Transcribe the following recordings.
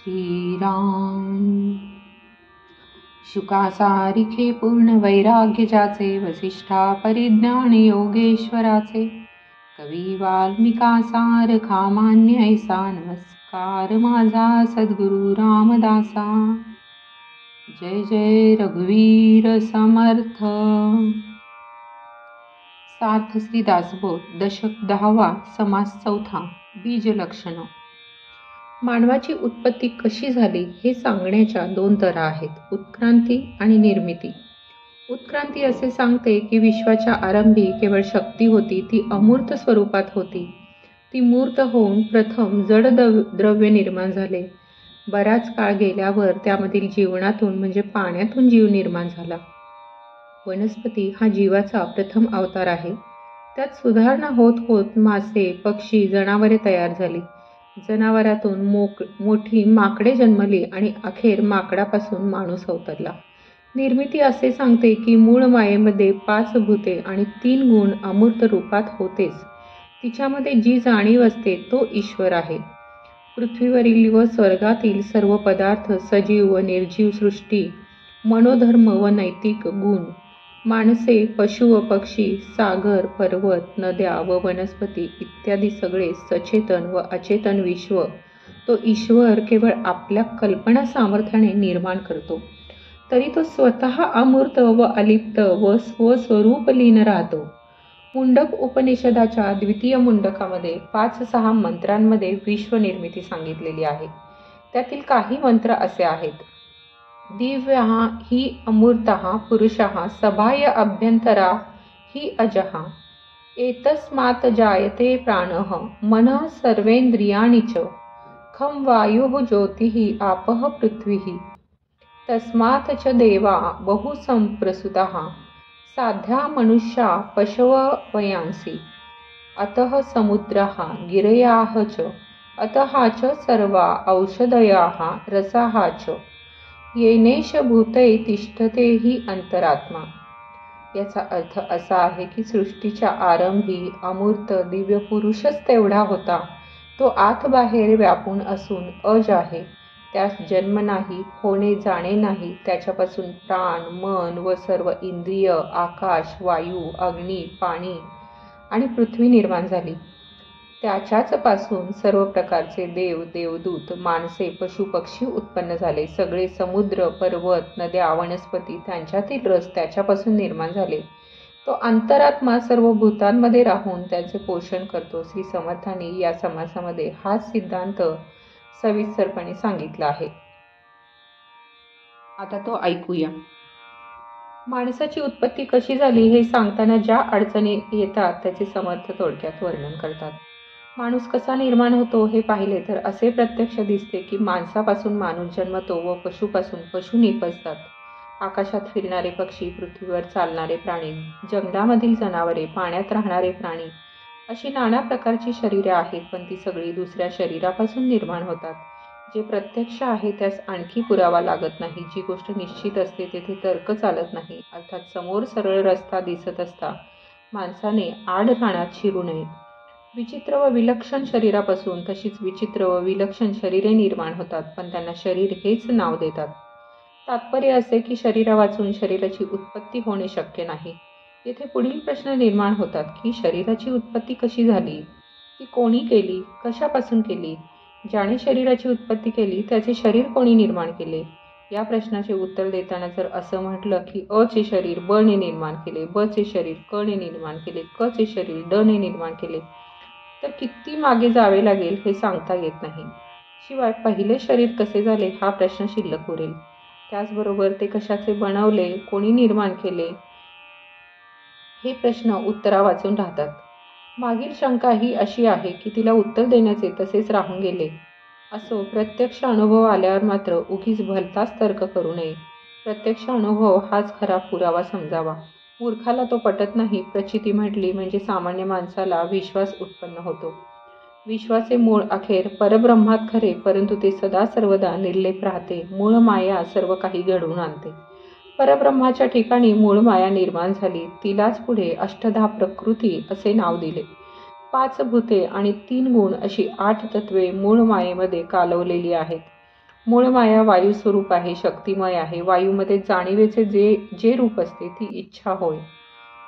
श्रीराम. शुकासारिखे पूर्ण वैराग्य ज्याचे, वसिष्ठा परिज्ञान योगेश्वराचे. कवी वाल्मिकासार खामान्य ऐसा, नमस्कार माझा सद्गुरु रामदासा. जय जय रघुवीर समर्थ. सार्थ श्री दासबोध, दशक 10वा, समास 4, बीज लक्षण. मानवाची उत्पत्ती कशी झाली हे सांगण्याच्या 2 तऱ्हा आहेत, उत्क्रांती आणि निर्मिती. उत्क्रांती असे सांगते की विश्वाच्या आरंभी केवळ शक्ती होती, ती अमूर्त स्वरूपात होती. ती मूर्त होऊन प्रथम जड द्रव्य निर्माण झाले. बराच काळ गेल्यावर त्यामधील जीवनातून म्हणजे पाण्यातून जीव निर्माण झाला. वनस्पती हा जीवाचा प्रथम अवतार आहे. त्यात सुधारणा होत होत मासे, पक्षी, जनावरे तयार झाली. जनावरातून मोठी माकडे जन्मली आणि अखेर माकडापासून माणूस अवतरला. निर्मिती असे सांगते की मूळ मायेमध्ये 5 भूते आणि 3 गुण अमूर्त रूपात होतेच. तिच्यामध्ये जी जाणीव असते तो ईश्वर आहे. पृथ्वीवरील व स्वर्गातील सर्व पदार्थ, सजीव व निर्जीव सृष्टी, मनोधर्म व नैतिक गुण, माणसे, पशु व पक्षी, सागर, पर्वत, नद्या व वनस्पती इत्यादी सगळे सचेतन व अचेतन विश्व तो ईश्वर केवळ आपल्या कल्पना सामर्थ्याने निर्माण करतो. तरी तो स्वतः अमूर्त व अलिप्त व स्वस्वरूप लीन राहतो. मुंडक उपनिषदाच्या 2य मुंडकामध्ये 5-6 मंत्रांमध्ये विश्व निर्मिती सांगितलेली आहे. त्यातील काही मंत्र असे आहेत. दिव्यः हि अमूर्तः पुरुषः सभाय अभ्यंतरा हि अजः. एतस्मात् जायते प्राणः मनः सर्वेन्द्रियाणि च. खं वायुः ज्योतिः आपः पृथ्वीः. तस्मात् च देवा बहु संप्रसुताः. साध्या मनुष्या पशव वयांसि. अतः समुद्राः गिरयाः च. अतः च सर्वा औषधयाः रसाः च. येनेश भूते तिष्ठते हि अंतरात्मा. याचा अर्थ असा आहे की सृष्टीच्या आरंभी अमूर्त दिव्य पुरुषच तेवढा होता. तो आत बाहेर व्यापून असून अज आहे. त्यास जन्म नाही, होणे जाणे नाही. त्याच्यापासून प्राण, मन व सर्व इंद्रिय, आकाश, वायू, अग्नी, पाणी आणि पृथ्वी निर्माण झाली. त्याच्याच पासून सर्व प्रकारचे देव, देवदूत, माणसे, पशु, पक्षी उत्पन्न झाले. सगळे समुद्र, पर्वत, नद्या, वनस्पती त्यांच्यातील रस त्याच्यापासून निर्माण झाले. तो अंतरात्मा सर्व भूतांमध्ये राहून त्यांचे पोषण करतो. श्री समर्थांनी या समासामध्ये हाच सिद्धांत सविस्तरपणे सांगितला आहे. आता तो ऐकूया. माणसाची उत्पत्ती कशी झाली हे सांगताना ज्या अडचणी येतात त्याचे समर्थ थोडक्यात वर्णन करतात. माणूस कसा निर्माण होतो हे पाहिले तर असे प्रत्यक्ष दिसते की माणसापासून माणूस जन्मतो व पशुपासून पशु निपजतात. आकाशात फिरणारे पक्षी, पृथ्वीवर चालणारे प्राणी, जंगलामधील जनावरे, पाण्यात राहणारे प्राणी अशी नाना प्रकारची शरीरे आहेत, पण ती सगळी दुसऱ्या शरीरापासून निर्माण होतात. जे प्रत्यक्ष आहे त्यास आणखी पुरावा लागत नाही. जी गोष्ट निश्चित असते तेथे तर्क चालत नाही. अर्थात समोर सरळ रस्ता दिसत असता माणसाने आडरानात शिरू नये. विचित्र व विलक्षण शरीरापासून तशीच विचित्र व विलक्षण शरीरे निर्माण होतात, पण त्यांना शरीर हेच नाव देतात. तात्पर्य असे की शरीरा वाचून शरीराची उत्पत्ती होणे शक्य नाही. येथे पुढील प्रश्न निर्माण होतात की शरीराची उत्पत्ती कशी झाली, ती कोणी केली, कशापासून केली, ज्याने शरीराची उत्पत्ती केली त्याचे शरीर कोणी निर्माण केले. या प्रश्नाचे उत्तर देताना जर असं म्हटलं की अ चे शरीर ब ने निर्माण केले, ब चे शरीर क ने निर्माण केले, क चे शरीर ड ने निर्माण केले, तर किती मागे जावे लागेल हे सांगता येत नाही. शिवाय पहिले शरीर कसे झाले हा प्रश्न शिल्लक उरेल. त्याचबरोबर ते कशाचे बनवले, कोणी निर्माण केले हे प्रश्न उत्तरा वाचून राहतात. मागील शंका ही अशी आहे की तिला उत्तर देण्याचे तसेच राहून गेले. असो, प्रत्यक्ष अनुभव आल्यावर मात्र उगीच भलताच तर्क करू नये. प्रत्यक्ष अनुभव हाच खरा पुरावा समजावा. मूर्खाला तो पटत नाही. प्रचिती म्हटली म्हणजे सामान्य माणसाला विश्वास उत्पन्न होतो. विश्वाचे मूळ अखेर परब्रह्मात खरे, परंतु ते सदा सर्वदा निर्लेप राहते. मूळ माया सर्व काही घडवून आणते. परब्रह्माच्या ठिकाणी मूळ माया निर्माण झाली. तिलाच पुढे अष्टधा प्रकृती असे नाव दिले. 5 भूते आणि 3 गुण अशी 8 तत्वे मूळ मायेमध्ये कालवलेली आहेत. मूळ माया वायू स्वरूप आहे, शक्तिमय आहे. वायूमध्ये जाणीवेचे जे रूप असते ती इच्छा होय,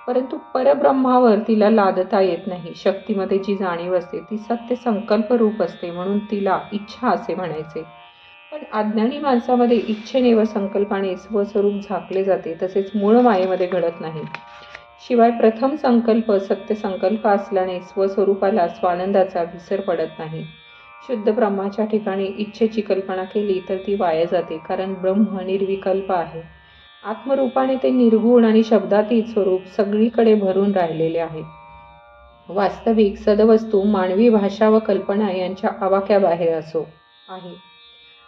परंतु परब्रह्मावर तिला लादता येत नाही. शक्तीमध्ये जी जाणीव असते ती सत्य संकल्प रूप असते, म्हणून तिला इच्छा असे म्हणायचे. पण अज्ञानी माणसामध्ये इच्छेने व संकल्पाने स्वस्वरूप झाकले जाते, तसेच मूळ मायेमध्ये घडत नाही. शिवाय प्रथम संकल्प सत्य संकल्प असल्याने स्वस्वरूपाला स्वानंदाचा विसर पडत नाही. शुद्ध ब्रह्माच्या ठिकाणी इच्छेची कल्पना केली तर ती वाया जाते, कारण ब्रह्म निर्विकल्प आहे. आत्मरूपाने ते निर्गुण आणि शब्दातीत स्वरूप सगळीकडे भरून राहिलेले आहे. वास्तविक सदवस्तू मानवी भाषा व कल्पना यांच्या आवाक्याबाहेर आहे.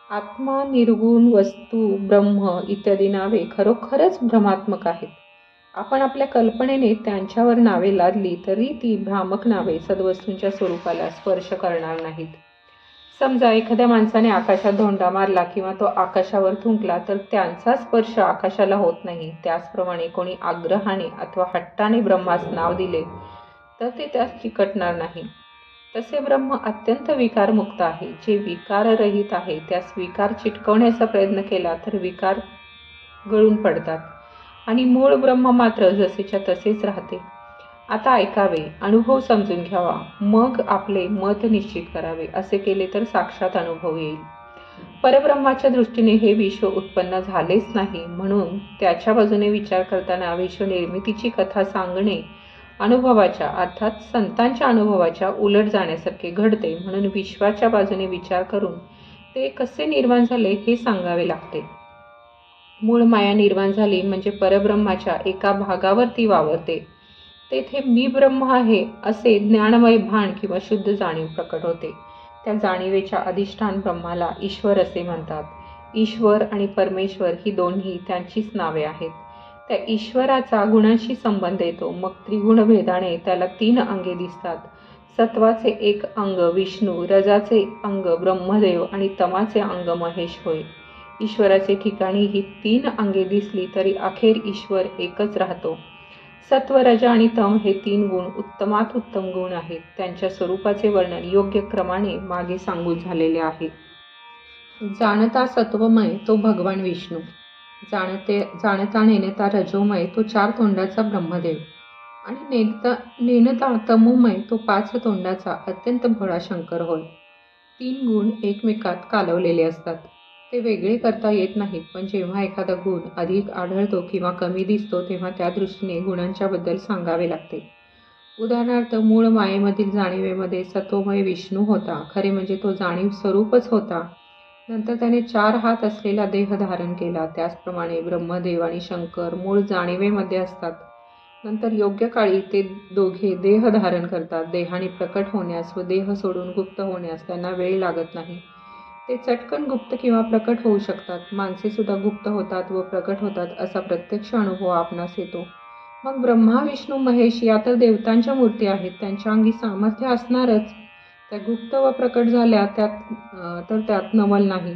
आत्मा, निर्गुण वस्तू, ब्रह्म इत्यादी नावे खरोखरच भ्रमात्मक आहेत. आपण आपल्या कल्पनेने त्यांच्यावर नावे लादली तरी ती भ्रामक नावे सद्वस्तूंच्या स्वरूपाला स्पर्श करणार नाहीत. समजा एखाद्या माणसाने आकाशात धोंडा मारला किंवा तो आकाशावर थुंकला तर त्यांचा स्पर्श आकाशाला होत नाही. त्याचप्रमाणे कोणी आग्रहाने अथवा हट्टाने ब्रह्मास नाव दिले तर ते त्यास चिकटणार नाही. तसे ब्रह्म अत्यंत विकारमुक्त आहे. जे विकाररहित आहे त्यास विकार चिटकवण्याचा प्रयत्न केला तर विकार गळून पडतात आणि मूळ ब्रह्म मात्र जसेच्या तसेच राहते. आता ऐकावे, अनुभव समजून घ्यावा, मग आपले मत निश्चित करावे. असे केले तर साक्षात अनुभव येईल. परब्रह्माच्या दृष्टीने हे विश्व उत्पन्न झालेच नाही, म्हणून त्याच्या बाजूने विचार करताना विश्व निर्मितीची कथा सांगणे अनुभवाच्या अर्थात संतांच्या अनुभवाच्या उलट जाण्यासारखे घडते. म्हणून विश्वाच्या बाजूने विचार करून ते कसे निर्माण झाले हे सांगावे लागते. मूळ माया निर्माण झाली म्हणजे परब्रह्माच्या एका भागावर ती वावरते. तेथे मी ब्रह्म आहे असे ज्ञानमय भान किंवा शुद्ध जाणीव प्रकट होते. त्या जाणीवेच्या अधिष्ठान ब्रह्माला ईश्वर असे म्हणतात. ईश्वर आणि परमेश्वर ही दोन्ही त्यांचीच नावे आहेत. त्या ईश्वराचा गुणांशी संबंध येतो. मग त्रिगुण भेदाने त्याला 3 अंगे दिसतात. सत्वाचे एक अंग विष्णू, रजाचे अंग ब्रह्मदेव आणि तमाचे अंग महेश होय. ईश्वराचे ठिकाणी ही 3 अंगे दिसली तरी अखेर ईश्वर एकच राहतो. सत्व, रज आणि तम हे 3 गुण उत्तमात उत्तम गुण आहेत. त्यांच्या स्वरूपाचे वर्णन योग्य क्रमाने मागे सांगून झालेले आहे. जाणता सत्वमय तो भगवान विष्णू, जाणता नेनता रजोमय तो 4 तोंडाचा ब्रह्मदेव आणि नेनता तमोमय तो 5 तोंडाचा अत्यंत भोळा शंकर होय. 3 गुण एकमेकात कालवलेले असतात. ते वेगळे करता येत नाहीत, पण जेव्हा एखादा गुण अधिक आढळतो किंवा कमी दिसतो तेव्हा त्या दृष्टीने गुणांच्या बद्दल सांगावे लागते. उदाहरणार्थ, मूळ मायेमधील जाणीवेमध्ये सत्वमय विष्णू होता. खरे म्हणजे तो जाणीव स्वरूपच होता. नंतर त्याने 4 हात असलेला देह धारण केला. त्याचप्रमाणे ब्रह्मदेव आणि शंकर मूळ जाणीवेमध्ये असतात. नंतर योग्य काळी ते दोघे देह धारण करतात. देहाने प्रकट होण्यास व देह सोडून गुप्त होण्यास त्यांना वेळ लागत नाही. ते चटकन गुप्त किंवा प्रकट होऊ शकतात. माणसे सुद्धा गुप्त होतात व प्रकट होतात असा प्रत्यक्ष अनुभव आपणास येतो. मग ब्रह्मा, विष्णू, महेश या तर देवतांच्या मूर्ती आहेत. त्यांच्या अंगी सामर्थ्य असणारच. त्या गुप्त व प्रकट झाल्या त्यात नवल नाही.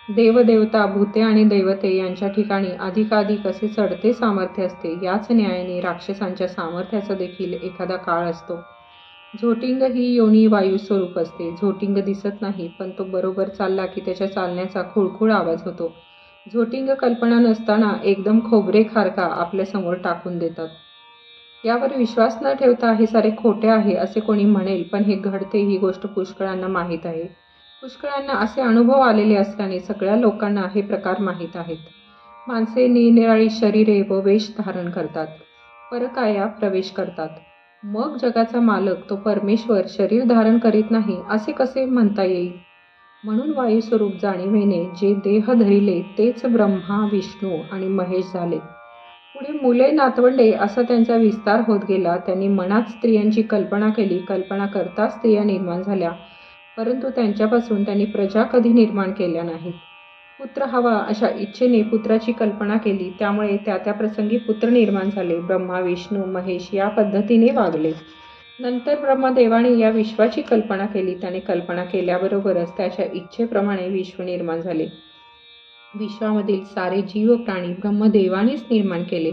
देवदेवता, भूते आणि दैवते यांच्या ठिकाणी अधिकाधिक असे चढते सामर्थ्य असते. याच न्यायाने राक्षसांच्या सामर्थ्याचा देखील एखादा काळ असतो. झोटिंग ही योनी वायू स्वरूप असते. झोटिंग दिसत नाही, पण तो बरोबर चालला की त्याच्या चालण्याचा खुळखुळ आवाज होतो. झोटिंग कल्पना नसताना एकदम खोबरे खारका आपल्या समोर टाकून देतात. यावर विश्वास न ठेवता हे सारे खोटे आहे असे कोणी म्हणेल, पण हे घडते ही गोष्ट पुष्कळांना माहीत आहे. पुष्कळांना असे अनुभव आलेले असल्याने सगळ्या लोकांना हे प्रकार माहीत आहेत. माणसे निरनिराळी शरीरे व वेश धारण करतात, परकाया प्रवेश करतात. मग जगाचा मालक तो परमेश्वर शरीर धारण करीत नाही असे कसे म्हणता येईल? म्हणून वायुस्वरूप जाणीवेने जे देह धरिले तेच ब्रह्मा, विष्णू आणि महेश झाले. पुढे मुले, नातवंडे असा त्यांचा विस्तार होत गेला. त्यांनी मनात स्त्रियांची कल्पना केली. कल्पना करता स्त्रिया निर्माण झाल्या, परंतु त्यांच्यापासून त्यांनी प्रजा कधी निर्माण केल्या नाहीत. पुत्र हवा अशा इच्छेने पुत्राची कल्पना केली, त्यामुळे त्या प्रसंगी पुत्र निर्माण झाले. ब्रह्मा, विष्णू, महेश या पद्धतीने वागले. नंतर ब्रह्मदेवाने या विश्वाची कल्पना केली. त्याने कल्पना केल्याबरोबरच त्याच्या इच्छेप्रमाणे विश्व निर्माण झाले. विश्वामधील सारे जीव प्राणी ब्रह्मदेवानेच निर्माण केले.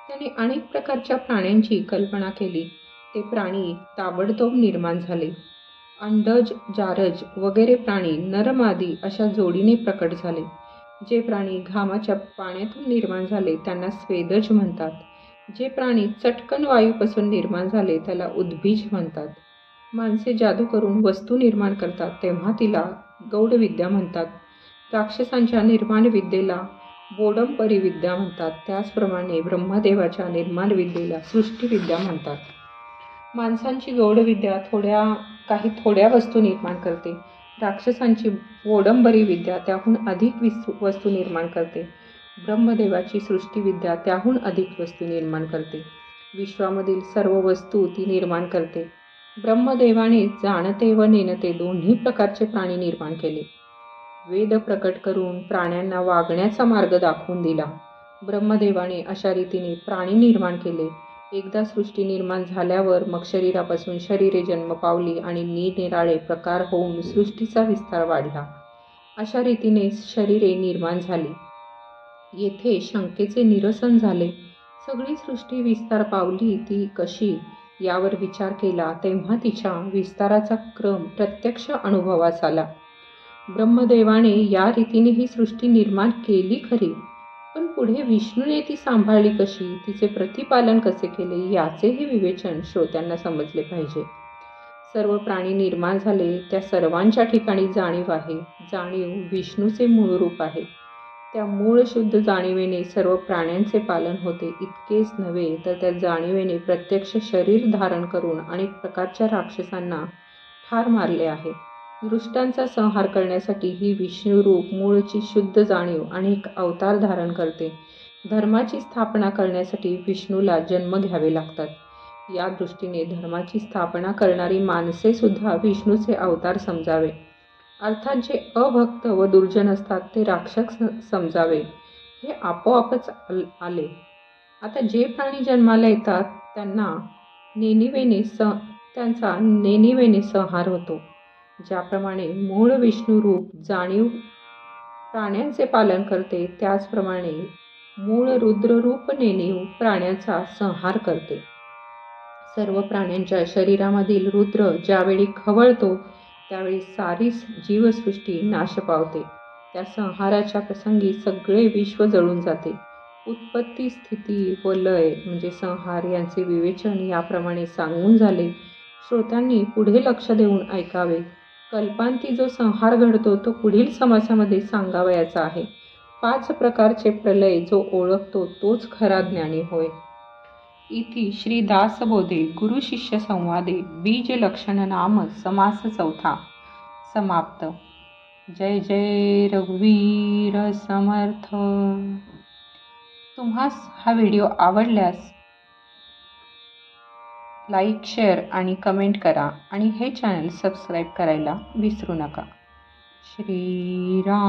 त्याने अनेक प्रकारच्या प्राण्यांची कल्पना केली. ते प्राणी ताबडतोब निर्माण झाले. अंडज, जारज वगैरे प्राणी नरमादी अशा जोडीने प्रकट झाले. जे प्राणी घामाच्या पाण्यातून निर्माण झाले त्यांना स्वेदज म्हणतात. जे प्राणी चटकन वायूपासून निर्माण झाले त्याला उद्भिज म्हणतात. माणसे जादू करून वस्तू निर्माण करतात तेव्हा तिला गौडविद्या म्हणतात. राक्षसांच्या निर्माण विद्येला बोडंबरी विद्या म्हणतात. त्याचप्रमाणे ब्रह्मदेवाच्या निर्माण विद्येला सृष्टीविद्या म्हणतात. माणसांची गौडविद्या काही थोड्या वस्तू निर्माण करते. राक्षसांची बोडंबरी विद्या त्याहून अधिक वस्तू निर्माण करते. ब्रह्मदेवाची सृष्टीविद्या त्याहून अधिक वस्तू निर्माण करते. विश्वामधील सर्व वस्तू ती निर्माण करते. ब्रह्मदेवाने जाणते व नेणते दोन्ही प्रकारचे प्राणी निर्माण केले. वेद प्रकट करून प्राण्यांना वागण्याचा मार्ग दाखवून दिला. ब्रह्मदेवाने अशा रीतीने प्राणी निर्माण केले. एकदा सृष्टी निर्माण झाल्यावर मग शरीरापासून शरीरे जन्म पावली आणि निरनिराळे प्रकार होऊन सृष्टीचा विस्तार वाढला. अशा रीतीने शरीरे निर्माण झाली. येथे शंकेचे निरसन झाले. सगळी सृष्टी विस्तार पावली ती कशी यावर विचार केला तेव्हा तिच्या विस्ताराचा क्रम प्रत्यक्ष अनुभवास आला. ब्रह्मदेवाने या रीतीने ही सृष्टी निर्माण केली खरी, पण पुढे विष्णूने ती सांभाळली कशी, तिचे प्रतिपालन कसे केले याचेही विवेचन श्रोत्यांना समजले पाहिजे. सर्व प्राणी निर्माण झाले त्या सर्वांच्या ठिकाणी जाणीव आहे. जाणीव विष्णूचे मूळ रूप आहे. त्या मूळ शुद्ध जाणीवेने सर्व प्राण्यांचे पालन होते. इतकेच नव्हे तर त्या जाणीवेने प्रत्यक्ष शरीर धारण करून अनेक प्रकारच्या राक्षसांना ठार मारले आहे. दृष्टांचा संहार करण्यासाठी ही विष्णुरूप मूळची शुद्ध जाणीव अनेक अवतार धारण करते. धर्माची स्थापना करण्यासाठी विष्णूला जन्म घ्यावे लागतात. या दृष्टीने धर्माची स्थापना करणारी माणसे सुद्धा विष्णूचे अवतार समजावे. अर्थात जे अभक्त व दुर्जन असतात ते राक्षस समजावे. हे आपोआपच आले. आता जे प्राणी जन्माला येतात त्यांचा नेणिवेने संहार होतो. ज्याप्रमाणे मूळ विष्णुरूप जाणीव प्राण्यांचे पालन करते त्याचप्रमाणे मूळ रुद्ररूप नेणीव प्राण्यांचा संहार करते. सर्व प्राण्यांच्या शरीरामधील रुद्र ज्यावेळी खवळतो त्यावेळी सारी जीवसृष्टी नाश पावते. त्या संहाराच्या प्रसंगी सगळे विश्व जळून जाते. उत्पत्ती, स्थिती व लय म्हणजे संहार यांचे विवेचन याप्रमाणे सांगून झाले. श्रोत्यांनी पुढे लक्ष देऊन ऐकावे. कल्पांती जो संहार घडतो तो पुढील समासामध्ये सांगावयाचा आहे. 5 प्रकारचे प्रलय जो ओळखतो तोच खरा ज्ञानी होय. इति श्री दासबोधे गुरुशिष्य संवादे बीजलक्षण नाम समास चौथा समाप्त. जय जय रघुवीर समर्थ. तुम्हास हा व्हिडिओ आवडल्यास लाईक, शेअर आणि कमेंट करा आणि हे चॅनल सबस्क्राईब करायला विसरू नका. श्रीराम.